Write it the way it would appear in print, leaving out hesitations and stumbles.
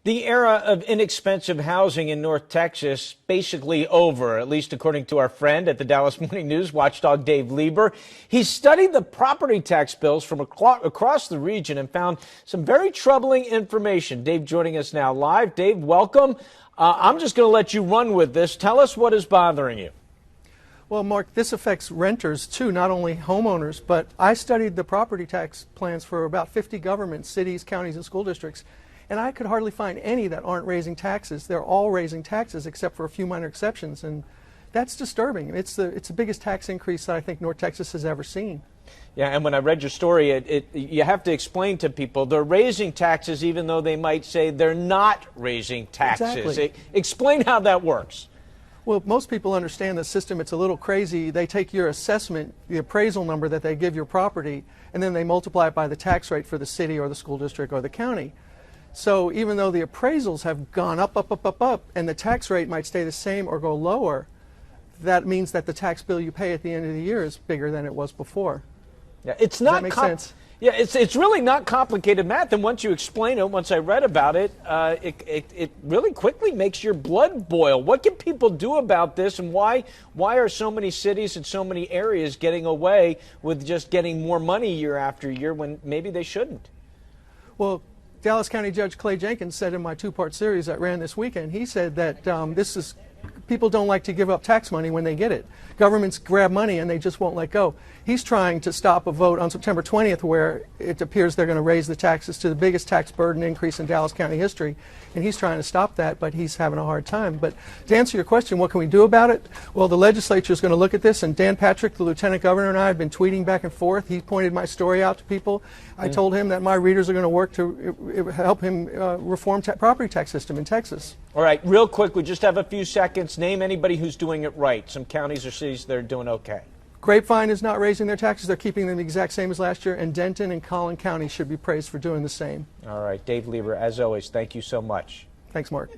The era of inexpensive housing in North Texas basically over, at least according to our friend at the Dallas Morning News Watchdog Dave Lieber. He studied the property tax bills from across the region and found some very troubling information. Dave joining us now live. Dave, welcome. I'm just going to let you run with this. Tell us what is bothering you. Well, Mark, this affects renters too, not only homeowners, but I studied the property tax plans for about 50 governments, cities, counties, and school districts. And I could hardly find any that aren't raising taxes. They're all raising taxes except for a few minor exceptions, and that's disturbing. It's the biggest tax increase that I think North Texas has ever seen. Yeah, and when I read your story, you have to explain to people they're raising taxes even though they might say they're not raising taxes. Exactly. Explain how that works. Well, most people understand the system. It's a little crazy. They take your assessment, the appraisal number that they give your property, and then they multiply it by the tax rate for the city or the school district or the county. So even though the appraisals have gone up, and the tax rate might stay the same or go lower, that means that the tax bill you pay at the end of the year is bigger than it was before. Yeah, it's not. Does that make sense? Yeah, it's really not complicated math, and once you explain it, once I read about it, it really quickly makes your blood boil. What can people do about this, and why are so many cities and so many areas getting away with just getting more money year after year when maybe they shouldn't? Well, Dallas County Judge Clay Jenkins said in my two-part series that ran this weekend, he said that people don't like to give up tax money when they get it. Governments grab money and they just won't let go. He's trying to stop a vote on September 20th where it appears they're going to raise the taxes to the biggest tax burden increase in Dallas County history. And he's trying to stop that, but he's having a hard time. But to answer your question, what can we do about it? Well, the legislature is going to look at this, and Dan Patrick, the lieutenant governor, and I have been tweeting back and forth. He pointed my story out to people. I told him that my readers are going to work to help him reform property tax system in Texas. All right, real quick, we just have a few seconds. Name anybody who's doing it right. Some counties or cities that are doing okay. Fein is not raising their taxes. They're keeping them the exact same as last year, and Denton and Collin County should be praised for doing the same. All right, Dave Lieber, as always, thank you so much. Thanks, Mark.